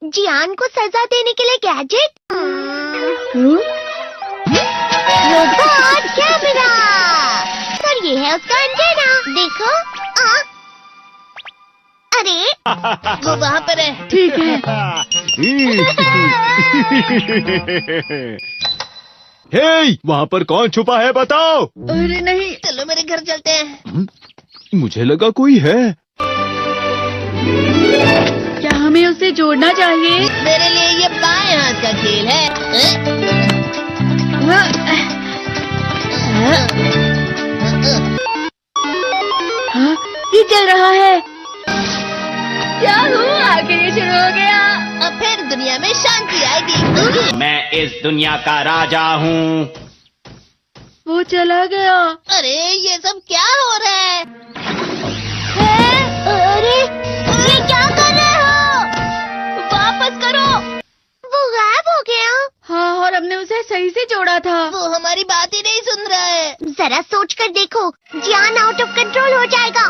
जियान को सजा देने के लिए गैजेट। Robot camera. और ये है उसका एंटेना। देखो। अरे वो वहाँ पर है। ठीक है। हे, वहाँ पर कौन छुपा है बताओ। अरे नहीं। चलो मेरे घर चलते हैं। मुझे लगा कोई है। क्या हमें उसे जोड़ना चाहिए? मेरे लिए ये बाएं हाथ का खेल है। हाँ, ये चल रहा है। क्या हुआ? आखिर ये शुरू हो गया। अब फिर दुनिया में शांति आएगी। मैं इस दुनिया का राजा हूँ। वो चला गया। अरे ये सब क्या हो रहा है? अरे ये क्या कर रहे हो? वापस करो। वो गायब हो गया। हाँ, और हमने उसे सही से जोड़ा था। वो हमारी बात ही नहीं सुन रहा है। जरा सोच कर देखो, जियान आउट ऑफ कंट्रोल हो जाएगा।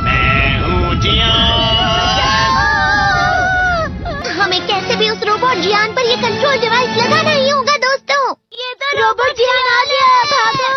मैं हूँ जियान। हमें कैसे भी उस रोबोट जियान पर ये कंट्रोल डिवाइस लगाना ही होगा दोस्तों। ये तो रोबोट जियान आ गया। भागो।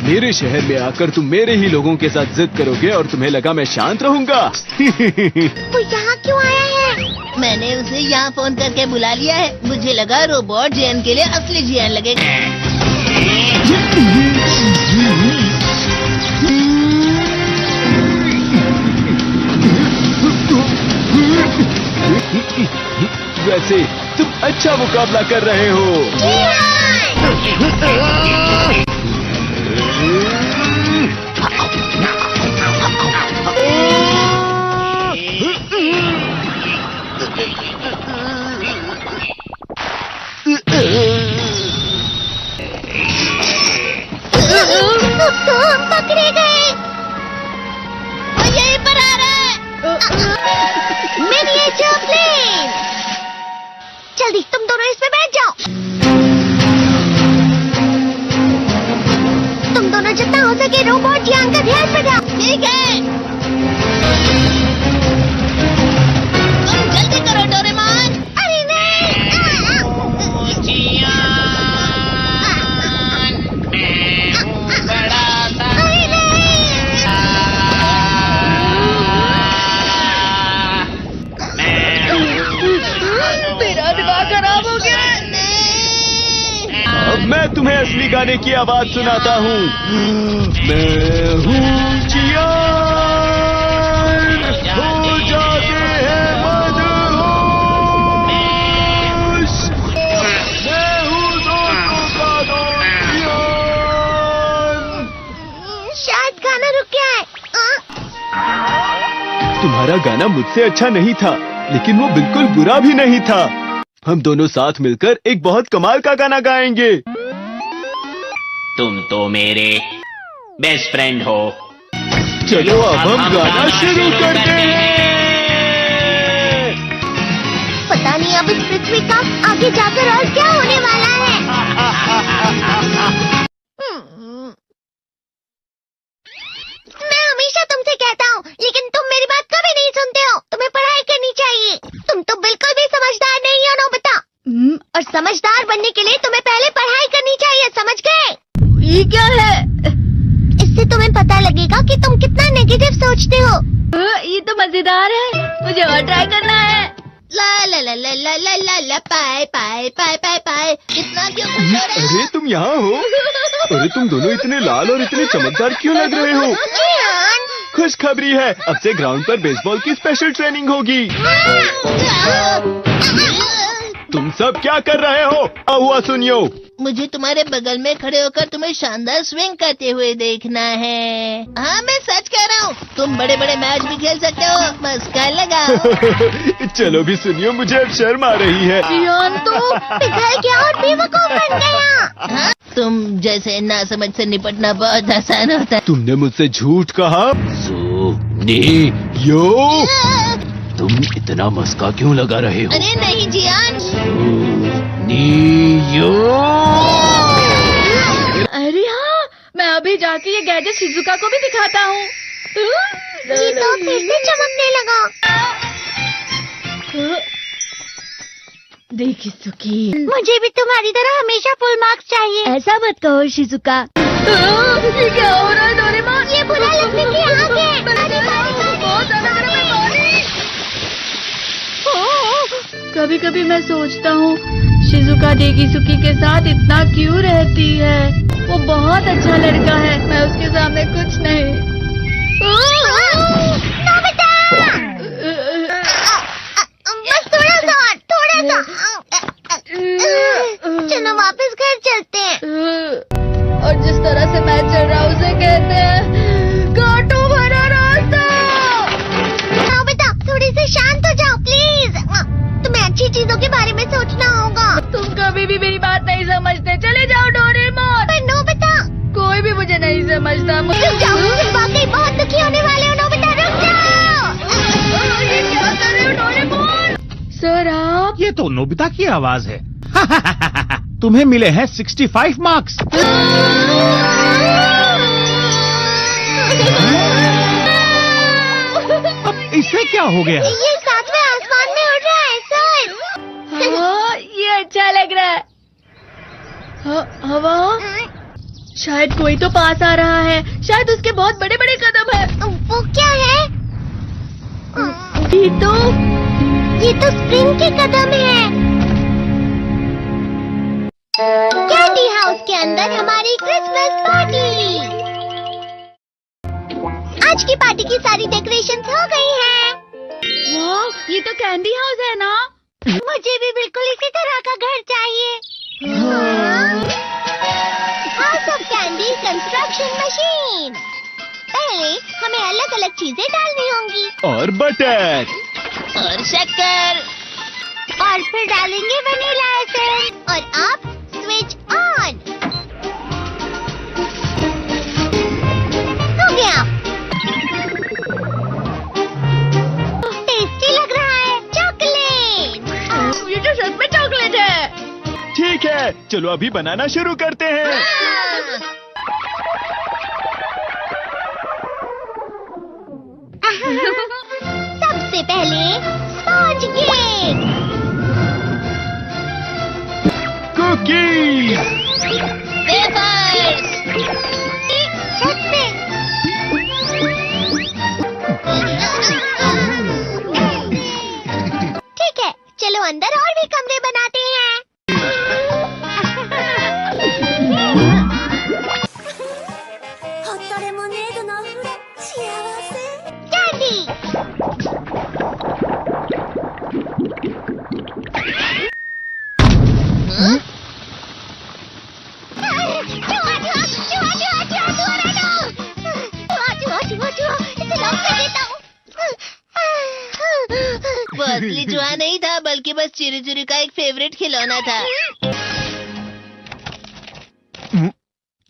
मेरे शहर में आकर तुम मेरे ही लोगों के साथ जिद करोगे और तुम्हें लगा मैं शांत रहूंगा। वो यहाँ क्यों आया है? मैंने उसे यहाँ फोन करके बुला लिया है। मुझे लगा रोबोट जियान के लिए असली जियान लगेगा। वैसे तुम अच्छा मुकाबला कर रहे हो। तो हम पकड़े गए। वो यहीं पर आ रहा है। Miniature plane. जल्दी तुम दोनों इसमें बैठ जाओ। तुम दोनों जितना हो सके रोबोट जियान का ध्यान रखो। ठीक है। तुम जल्दी करो डोरेमोन। अरे नहीं। जियान, मैं हूँ बड़ा सा। अरे नहीं। मेरा दिमाग खराब हो गया। अब मैं तुम्हें असली गाने की आवाज सुनाता हूँ। मैं हूँ जियान, हो जाते हैं मदहोश। मैं हूँ दोस्तों का दोस्त जियान। शायद गाना रुक गया है। तुम्हारा गाना मुझसे अच्छा नहीं था, लेकिन वो बिल्कुल बुरा भी नहीं था। हम दोनों साथ मिलकर एक बहुत कमाल का गाना गाएंगे। तुम तो मेरे बेस्ट फ्रेंड हो। चलो अब हम गाना शुरू करते हैं। पता नहीं अब इस पृथ्वी का आगे जाकर और क्या होने वाला है। मैं हमेशा तुमसे कहता हूँ, लेकिन तुम मेरी बात कभी नहीं सुनते हो। तुम्हें पढ़ाई करनी चाहिए। तुम तो बिल्कुल भी समझदार नहीं हो नोबिता। और समझदार बनने के लिए तुम्हें पहले पढ़ाई करनी चाहिए, समझ गए? ये क्या है? इससे तुम्हें पता लगेगा कि तुम कितना नेगेटिव सोचते हो। ये तो मजेदार है। मुझे और ट्राई करना है। ला ला ला ला ला ला ला ला पाए पाए पाए पाए पाए। कितना क्यों खुश हो रहे हो? अरे तुम यहाँ हो? अरे तुम दोनों इतने लाल और इतने चमकदार क्यों लग रहे हो? जियान। खुशखबरी है, अब से ग्राउंड पर बेसबॉल की स्पेशल ट्रेनिंग होगी। तुम सब क्या कर रहे हो? हुआ सुनियो। मुझे तुम्हारे बगल में खड़े होकर तुम्हें शानदार स्विंग करते हुए देखना है। हाँ मैं सच कह रहा हूँ। तुम बड़े बड़े मैच भी खेल सकते हो। मस्का लगाओ। चलो भी सुनियो, मुझे अब शर्म आ रही है। जियान तो पिघल गया और बेवकूफ बन गया। हाँ? तुम जैसे नासमझ से निपटना बहुत आसान होता है। तुमने मुझसे झूठ कहा। यो, तुम इतना मस्का क्यों लगा रहे हो? अरे नहीं जियान। यो। अरे हाँ, मैं अभी जाके ये गैजेट शिजुका को भी दिखाता हूँ। ये तो फिर से चमकने लगा। देखी सुखी। मुझे भी तुम्हारी तरह हमेशा फुल मार्क्स चाहिए। ऐसा मत कहो शिजुका। ये क्या हो रहा है डोरेमोन? ये बुरा लगने की आग है। बहुत ज्यादा गर्म है पानी। कभी कभी मैं सोचता हूँ शिजुका डेकिसुकी के साथ इतना क्यों रहती है। वो बहुत अच्छा लड़का है, मैं उसके सामने कुछ नहीं। नोबिता! बस थोड़ा सा। चलो वापस घर चलते हैं। और जिस तरह से मैं चल रहा हूँ उसे कहते हैं कांटों भरा रास्ता। नोबिता, थोड़ी सी शांत हो जाओ प्लीज। तुम्हें अच्छी चीजों के बारे में सोचना होगा। तुम कभी भी मेरी बात नहीं समझते। चले जाओ डोरेमोन। पर नोबिता, कोई भी मुझे नहीं समझता। रुक जाओ, तुम वाकई बहुत दुखी होने वाले हो। नोबिता रुक जाओ। ये क्या कर रहे हो डोरेमोन? सर आप? ये तो नोबिता की आवाज है। तुम्हें मिले हैं 65 मार्क्स। अब इसे क्या हो गया? ये सातवें आसमान में उड़ रहा है सर। हाँ, ये अच्छा लग रहा है। हवा? शायद कोई तो पास आ रहा है। शायद उसके बहुत बड़े बड़े कदम है। वो क्या है? ये तो स्प्रिंग के कदम है। कैंडी हाउस के अंदर हमारी क्रिसमस पार्टी। आज की पार्टी की सारी डेकोरेशंस हो गई हैं। वाह, ये तो कैंडी हाउस है ना? मुझे भी बिल्कुल इसी तरह का घर चाहिए। House of candy construction machine. पहले हमें अलग अलग चीजें डालनी होंगी। और बटर। और शक्कर। और फिर डालेंगे वनीला एसेंस। और अब स्विच ऑन। हो गया। टेस्टी लग रहा है। चॉकलेट। ये तो सच में चॉकलेट है। ठीक है, चलो अभी बनाना शुरू करते हैं। सबसे पहले स्पॉन्ज केक। कुकीज। वेफर्स। छत पे। ठीक है, चलो अंदर और भी कमरे बनाते हैं। कैंडी। वो असली चूहा नहीं था, बल्कि बस चिरी चिरी का एक फेवरेट खिलौना था।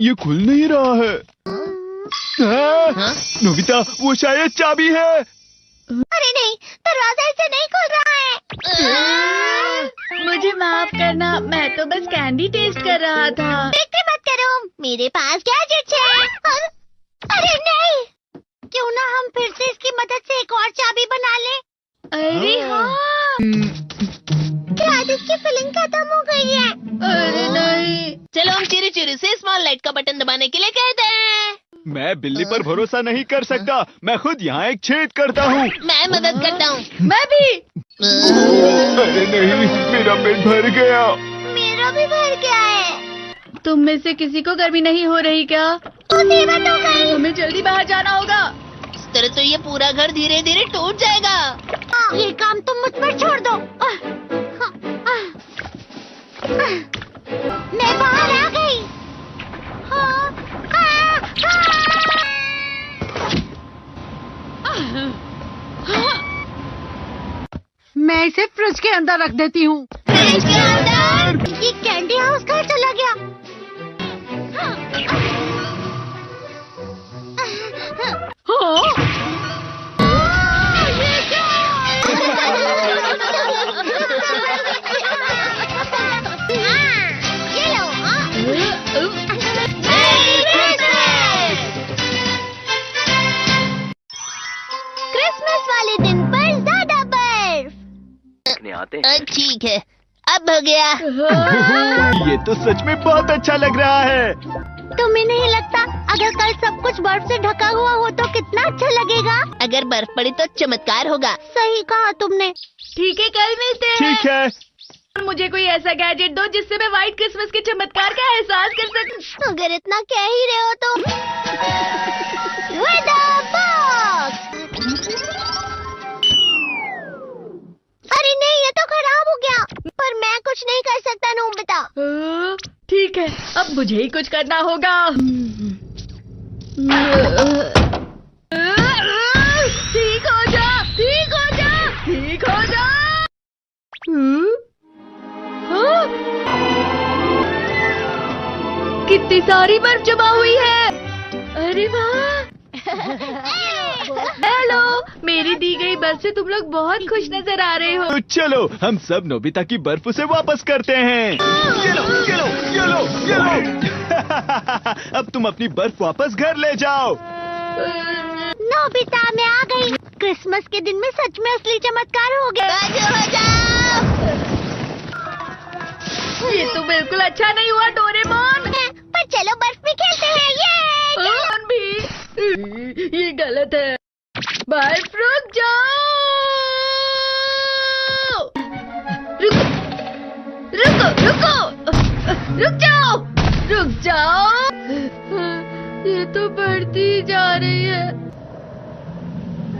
ये खुल नहीं रहा है। हाँ? नोबिता, वो शायद चाबी है। अरे नहीं, दरवाजा इसे नहीं खुल रहा है। मुझे माफ करना, मैं तो बस कैंडी टेस्ट कर रहा था। फिक्र मत करो, मेरे पास गैजेट्स है। अरे नहीं, क्यों ना हम फिर से इसकी मदद से एक और चाबी बना लें। अरे हाँ। शायद इसकी फिलिंग खत्म हो गई है। अरे नहीं। चलो हम चिरी चिरी से स्मॉल लाइट का बटन दबाने के लिए कहते हैं। मैं बिल्ली पर भरोसा नहीं कर सकता। मैं खुद यहाँ एक छेद करता हूँ। मैं मदद करता हूँ। मैं भी। अरे नहीं, मेरा पेट भर गया। मेरा भी भर गया है। तुम में से किसी को गर्मी नहीं हो रही क्या? मुसीबत हो गई। हमें जल्दी बाहर जाना होगा। इस तरह तो ये पूरा घर धीरे धीरे टूट जाएगा। ये काम तुम मुझ पर छोड़ दो। मैं बाहर आ गई। मैं इसे फ्रिज के अंदर रख देती हूँ। फ्रिज के अंदर? ये कैंडी हाउस कहाँ चला गया? ये क्या? ये लो। क्रिसमस वाले दिन पर ज्यादा बर्फ। ठीक है, अब हो गया। ये तो सच में बहुत अच्छा लग रहा है। तुम्हें नहीं लगता अगर कल सब कुछ बर्फ से ढका हुआ हो तो कितना अच्छा लगेगा? अगर बर्फ पड़ी तो चमत्कार होगा। सही कहा तुमने। ठीक है, कल मिलते हैं। ठीक है। मुझे कोई ऐसा गैजेट दो जिससे मैं व्हाइट क्रिसमस के चमत्कार का एहसास कर सकूं। अगर इतना कह ही रहे हो तो वेदर बॉक्स। अरे नहीं, ये तो खराब हो गया। पर मैं कुछ नहीं कर सकता नोबिता। ठीक है, अब मुझे ही कुछ करना होगा। ठीक हो जा, ठीक हो जा, ठीक हो जा। हाँ? कितनी सारी बर्फ जमा हुई है। अरे वाह। हेलो, मेरी दी गई बर्फ से तुम लोग बहुत खुश नजर आ रहे हो। तो चलो हम सब नोबिता की बर्फ उसे वापस करते हैं। ये लो, ये लो, ये लो, ये लो। अब तुम अपनी बर्फ वापस घर ले जाओ। नोबिता, मैं आ गई। क्रिसमस के दिन में सच में असली चमत्कार हो गया। बाजू हो जाओ। ये तो बिल्कुल अच्छा नहीं हुआ डोरेमोन। पर चलो बर्फ में खेलते हैं। ये डोरेमोन भी, ये गलत है। बर्फ रुक जाओ। रुको, रुको, रुको, रुक जाओ, रुक जाओ। ये तो बढ़ती जा रही है।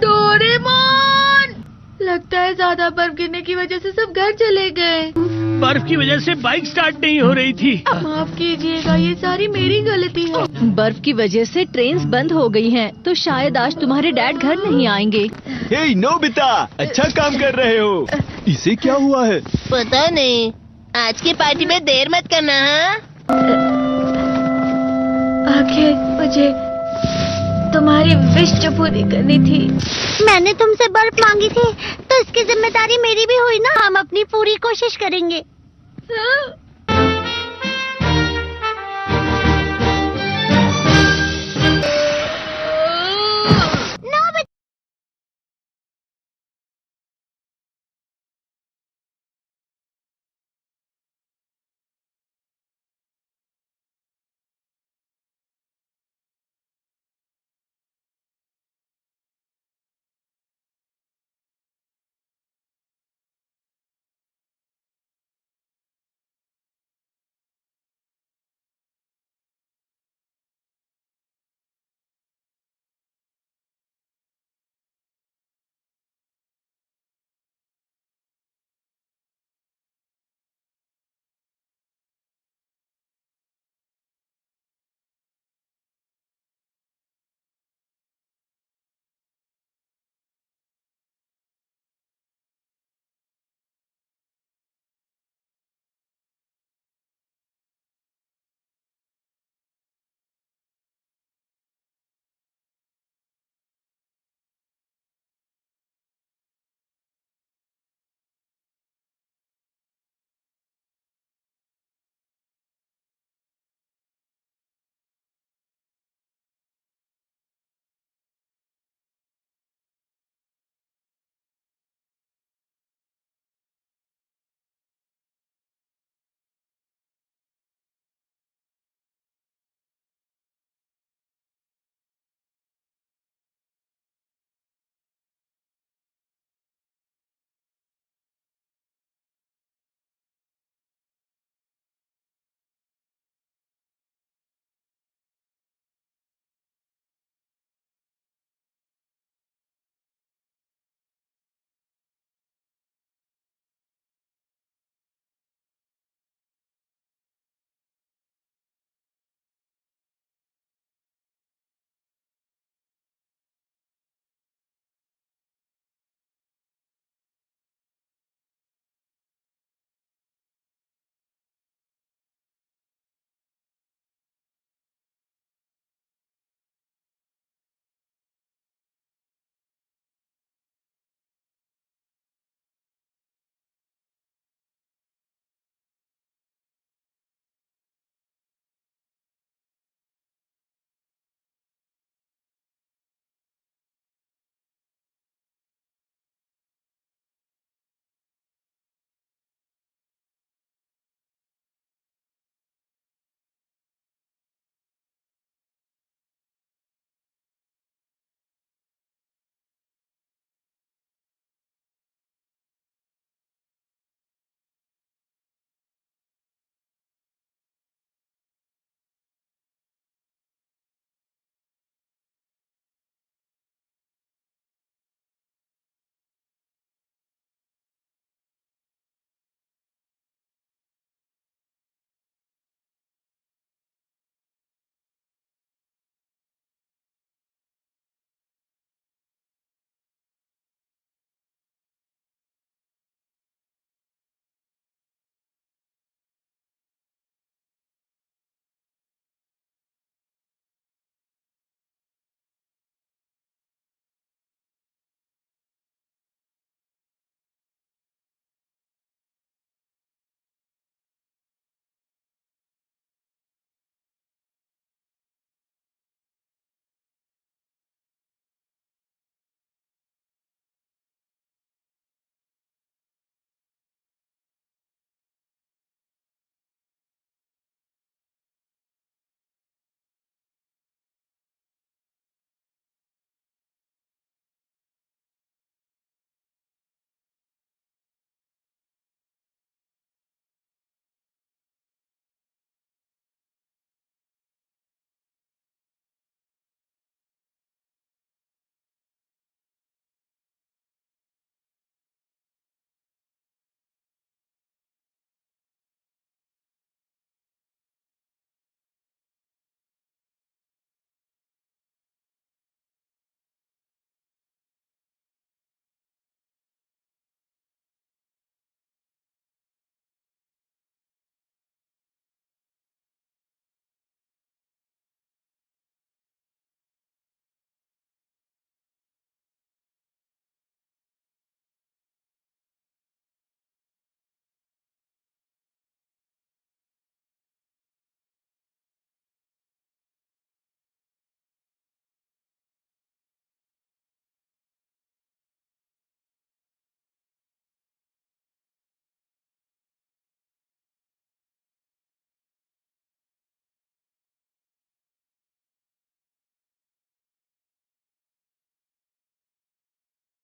डोरेमोन, लगता है ज्यादा बर्फ गिरने की वजह से सब घर चले गए। बर्फ की वजह से बाइक स्टार्ट नहीं हो रही थी। माफ कीजिएगा, ये सारी मेरी गलती है। बर्फ की वजह से ट्रेन्स बंद हो गई हैं, तो शायद आज तुम्हारे डैड घर नहीं आएंगे। हे नोबिता, अच्छा काम कर रहे हो। इसे क्या हुआ है? पता नहीं। आज की पार्टी में देर मत करना। हाँ, आखिर मुझे तुम्हारी विश जो पूरी करनी थी। मैंने तुमसे बर्फ मांगी थी तो इसकी जिम्मेदारी मेरी भी हुई ना। हम अपनी पूरी कोशिश करेंगे। हाँ?